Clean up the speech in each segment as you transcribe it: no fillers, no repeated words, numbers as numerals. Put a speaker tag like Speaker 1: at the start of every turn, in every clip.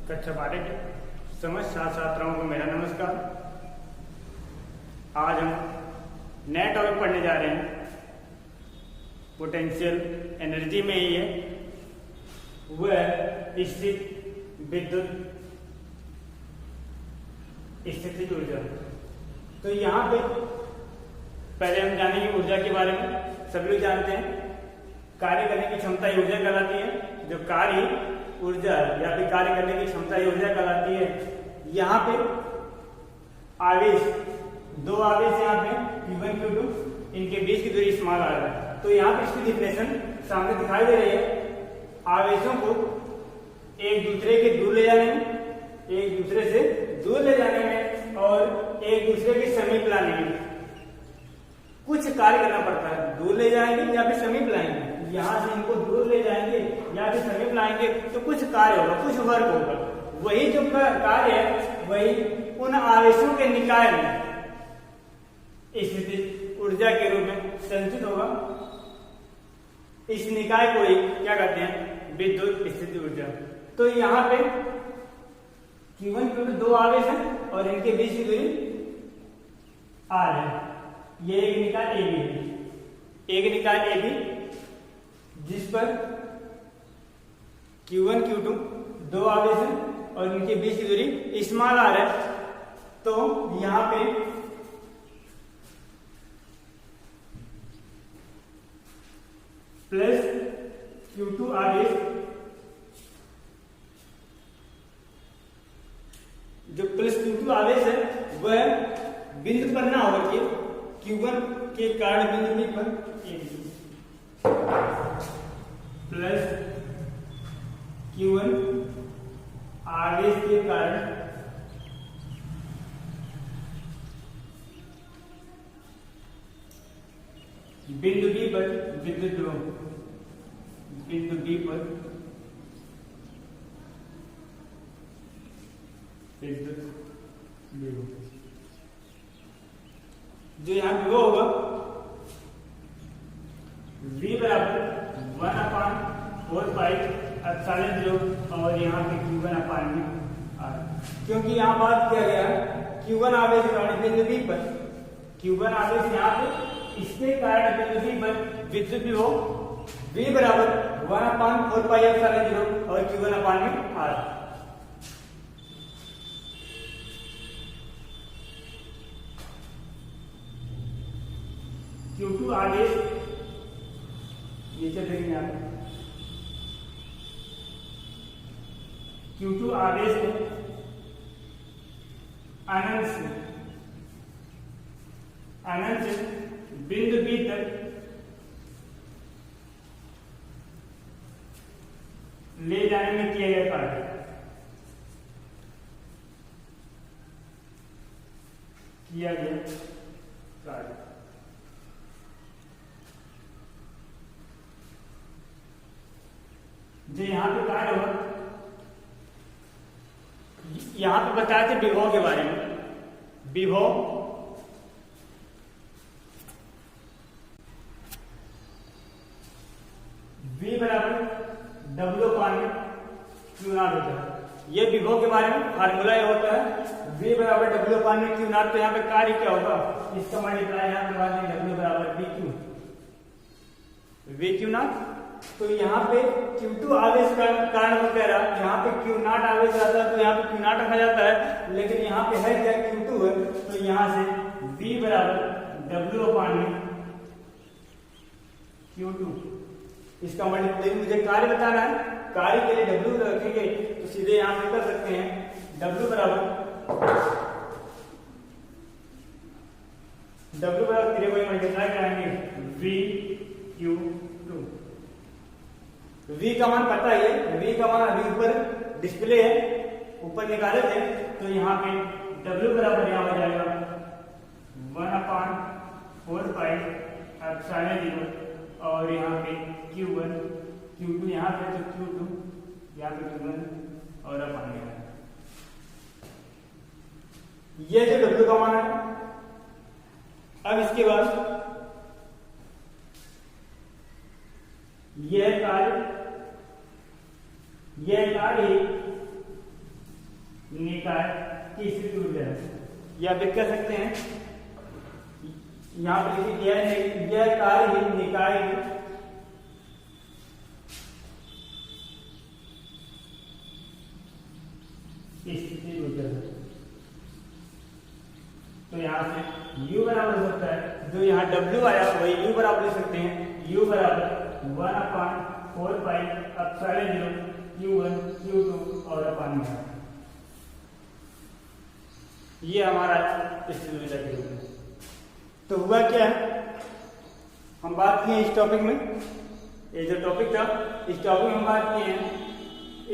Speaker 1: कक्षा 12 के समस्त छात्राओं को मेरा नमस्कार। आज हम नया टॉपिक पढ़ने जा रहे हैं। पोटेंशियल एनर्जी में ही है वह स्थित विद्युत स्थितिज ऊर्जा। तो यहाँ पे पहले हम जानेंगे ऊर्जा के बारे में। सभी लोग जानते हैं कार्य करने की क्षमता ऊर्जा कहलाती है। जो कार्य ऊर्जा या फिर कार्य करने की क्षमता ऊर्जा कहलाती है। यहाँ पे आवेश, दो आवेश यहाँ पे Q1 Q2, इनके बीच की दूरी स्मॉल r है। तो यहाँ पे इसकी डिफिनेशन सामने दिखाई दे रही है। आवेशों को एक दूसरे के दूर ले जाने में, एक दूसरे से दूर ले जाने में और एक दूसरे के समीप लाने में कुछ कार्य करना पड़ता है। दूर ले जाएंगे या फिर समीप लाएंगे, यहाँ से इनको दूर ले जाएंगे या फिर समीप लाएंगे तो कुछ कार्य होगा, कुछ वर्क होगा। वही जो कार्य है वही उन आवेशों के निकाय में स्थितिज ऊर्जा के रूप में संचित होगा। इस निकाय को ही क्या कहते हैं? विद्युत स्थितिज ऊर्जा। तो यहाँ पे Q1 Q2 दो आवेश हैं और इनके बीच की दूरी r है। ये एक निकाय AB है, एक निकाय AB जिस पर Q1 Q2 दो आवेश हैं और इनके बीच की दूरी स्मॉल r है। तो यहाँ पे प्लस Q2 आवेश, जो प्लस Q2 आवेश है वह बिंदु पर ना होकर के Q1 के कारण बिंदु B पर प्लस Q1 आवेश के कारण बिंदु B पर विद्युत ध्रुव, बिंदु B पर विद्युत ध्रुव। जो यहाँ विभव होगा V बराबर 1/4πε0 और यहाँ पे Q1/r। क्योंकि यहाँ बात किया गया है Q1 आवेश के कारण बिंदु B पर, Q1 आवेश यहाँ पे इसके कारण बिंदु B पर विद्युत विभव V बराबर 1/4πε0 और Q1/r। Q2 आवेश नीचे देखेंगे आप, Q2 आवेश को अनंत से बिंदु B तक ले जाने में किया गया कार्य। जो यहाँ पे कार्य होगा, यहाँ पे बताया थे विभव के बारे में। विभव V बराबर W/Q0 होता है। ये विभव के बारे में फार्मूला ये होता है V बराबर W/Q0। तो यहाँ पे कार्य क्या होगा, इसका मल्टीप्लाई यहाँ करवा देंगे W बराबर VQ0। तो यहाँ पे Q2 आवेश का कारण वो कह रहा है, यहाँ पे Q0 आवेश आता है तो यहाँ पे Q0 रखा जाता है, लेकिन यहाँ पे है क्या Q2 है। तो यहाँ से V बराबर W/Q2 इसका मतलब मुझे कार्य बताना है। कार्य के लिए W रखेंगे तो सीधे यहाँ से कर सकते हैं W बराबर 3 को मल्टीप्लाई कराएंगे VQ2। V का मान पता ही है, V का मान अभी ऊपर डिस्प्ले है, ऊपर निकाले थे। तो यहाँ पे W बराबर यहाँ हो जाएगा 1/4πε0 और यहाँ पे Q1 Q2 यहाँ पे तो Q2 यहाँ पे Q1 और अब आने वाला ये जो W का मान है। अब इसके बाद यह कार्य की स्थिति ऊर्जा है, या फिर कह सकते हैं यहाँ पर लिखिए यह कार्य निकाय की स्थिति ऊर्जा है। तो यहाँ से U बराबर हो सकता है, जो यहाँ W आया वही U बराबर लिख सकते हैं, U बराबर 1/4 पाई एप्सिलॉन 0 Q1 Q2 और अपान में। ये हमारा स्थिति ऊर्जा के रूप में। तो हुआ क्या है, हम बात किए इस टॉपिक में, ये जो टॉपिक था इस टॉपिक में हम बात किए हैं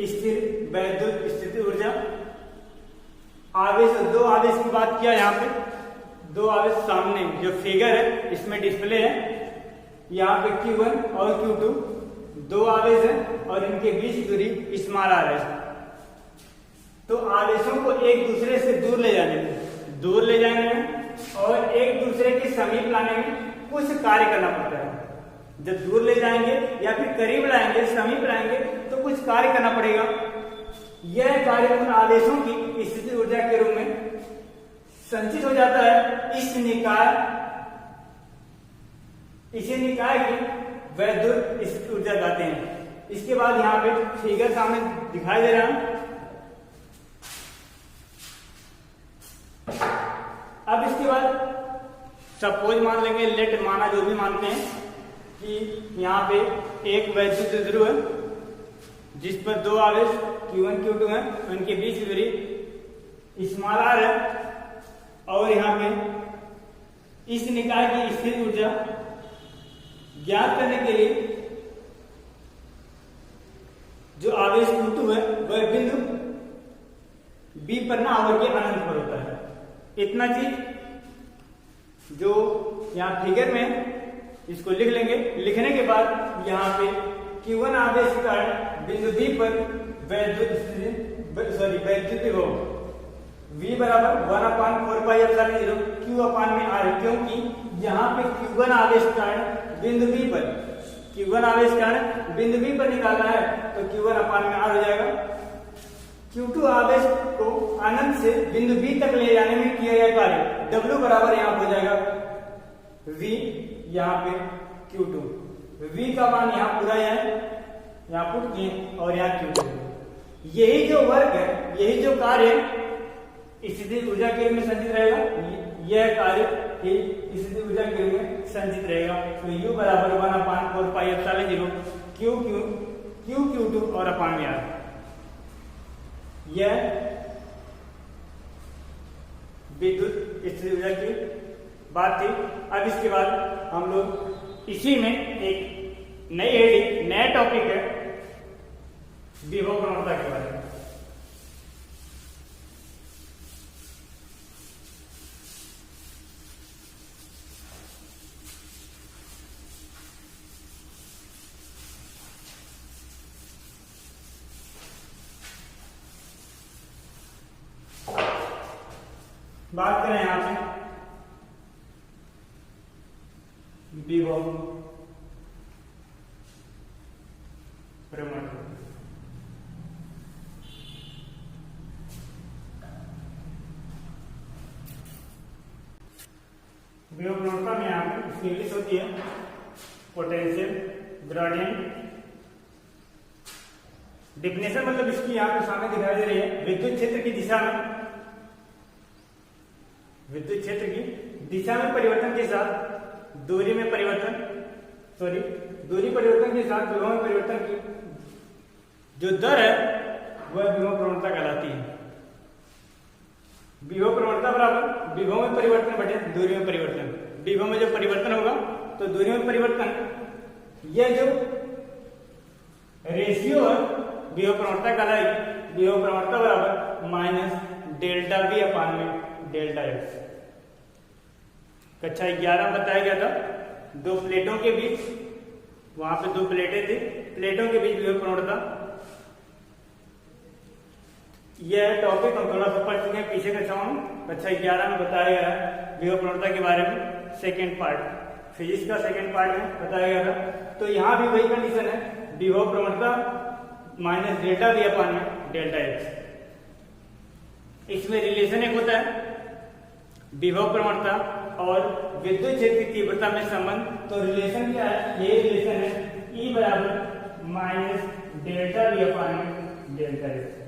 Speaker 1: स्थिर वैद्युत स्थिति ऊर्जा, आवेश, दो आवेश की बात किया। यहाँ पे दो आवेश सामने जो फिगर है इसमें डिस्प्ले है, यहाँ पे Q1 और Q2 दो आवेश हैं और इनके बीच दूरी स्मॉल r है। तो आवेशों को एक दूसरे से दूर ले जाने में और एक दूसरे के समीप लाने में कुछ कार्य करना पड़ता है। जब दूर ले जाएंगे या फिर करीब लाएंगे, समीप लाएंगे तो कुछ कार्य करना पड़ेगा। यह कार्य उन आवेशों की स्थिति ऊर्जा के रूप में संचित हो जाता है। इसी निकाय की वैद्युत स्थिति ऊर्जा कहते हैं। इसके बाद यहाँ पे फिगर सामने दिखाई दे रहा है। अब इसके बाद सपोज मान लेंगे, लेट माना, जो भी मानते हैं कि यहाँ पे एक वैद्युत ध्रुव है जिस पर दो आवेश Q1 Q2 हैं, उनके बीच दूरी स्मॉल r है और यहाँ पे इस निकाय की स्थिति ऊर्जा ज्ञात करने के लिए जो आवेश Q2 है वह बिंदु B पर ना आवर के अनंत पर होता है। इतना चीज जो यहाँ फिगर में इसको लिख लेंगे। लिखने के बाद यहाँ पे Q1 आवेश के कारण बिंदु B पर वैद्युत विभव V बराबर 1/4 पाई एप्सिलॉन 0 Q अपान में R, क्योंकि यहाँ पे Q1 आवेश के कारण बिंदु B पर निकालना है तो Q1 अपान में R हो जाएगा। Q2 आवेश को अनंत से बिंदु B तक ले जाने में किया गया कार्य W बराबर यहाँ हो जाएगा V, यहाँ पे Q2, V का मान यहाँ पूरा यहाँ पुट किए और यहाँ Q2। यही जो वर्क है, यही जो कार्य स्थिति ऊर्जा के रूप में संचित रहेगा, यह कार्य स्थिति ऊर्जा के रूप में संचित रहेगा। तो U बराबर 1/4 पाई एप्सिलॉन 0 Q2 और अपान में R। यह विद्युत स्थिति ऊर्जा की बात थी। अब इसके बाद हम लोग इसी में एक नया टॉपिक है विभव प्रवणता के बारे में। बात करें यहां पे विभव प्रवणता। विभव प्रवणता में यहाँ पे इसकी इंग्लिश होती है पोटेंशियल ग्रेडियंट। डिफिनेशन मतलब इसकी यहाँ पे सामने दिखाई दे रही है। विद्युत क्षेत्र की दिशा में परिवर्तन के साथ दूरी परिवर्तन के साथ विभव में परिवर्तन की जो दर है वह विभव प्रवणता कहलाती है। विभव प्रवणता बराबर विभव में परिवर्तन बटे दूरी में परिवर्तन। विभव में जब परिवर्तन होगा तो दूरी में परिवर्तन, यह जो रेशियो है विभव प्रवणता कहलाएगी। विभव प्रवणता बराबर माइनस डेल्टा V अपान में डेल्टा x। कक्षा 11 में बताया गया था दो प्लेटों के बीच, वहां पे दो प्लेटें थी, प्लेटों के बीच विभव प्रवणता। यह टॉपिक हम थोड़ा सा पढ़ चुके हैं पीछे कक्षाओं में। कक्षा 11 में बताया गया है विभव प्रवणता के बारे में, सेकेंड पार्ट, फिजिक्स का सेकेंड पार्ट में बताया गया था। तो यहाँ भी वही कंडीशन है, विभव प्रवणता माइनस डेल्टा V अपान में डेल्टा x। इसमें रिलेशन एक होता है विभव प्रवणता और विद्युत क्षेत्र की तीव्रता में संबंध। तो रिलेशन क्या है? ये रिलेशन है E बराबर माइनस डेल्टा V अपान डेल्टा S।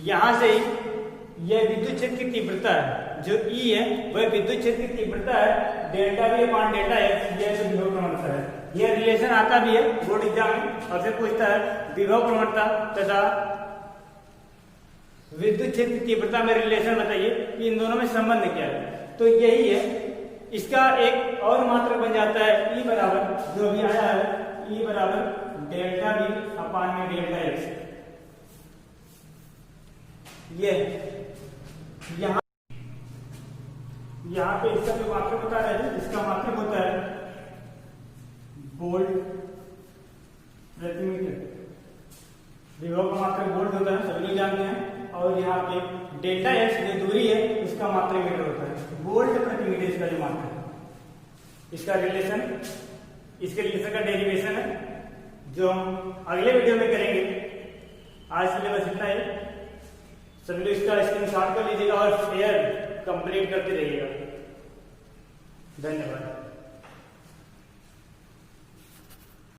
Speaker 1: यहां से यह विद्युत क्षेत्र की तीव्रता है, जो E है वह विद्युत क्षेत्र की तीव्रता है, डेल्टा V अपान डेल्टा S यह तो विभव प्रवणता है। यह रिलेशन आता भी है बोर्ड एग्जाम में और फिर पूछता है विभव प्रवणता तथा विद्युत क्षेत्र की तीव्रता में रिलेशन बताइए कि इन दोनों में संबंध क्या है। तो यही है, इसका एक और मात्रक बन जाता है E बराबर, जो भी आया है E बराबर डेल्टा V अपान में डेल्टा X। ये यहाँ पे इसका जो मात्रक बता रहे हैं, इसका मात्रक होता है वोल्ट प्रति मीटर। विभव का मात्रक वोल्ट होता है, सभी लोग जानते हैं। और यहाँ पे डेल्टा एक्स जो दूरी है उसका मात्रक मीटर होता है। वोल्ट प्रति मीटर इसका जो मात्रक है, इसका रिलेशन, इसके रिलेशन का डेरिवेशन है जो हम अगले वीडियो में करेंगे। आज के लिए बस इतना ही। सभी लोग इसका स्क्रीनशॉट कर लीजिएगा और शेयर कंप्लीट करते रहिएगा। धन्यवाद।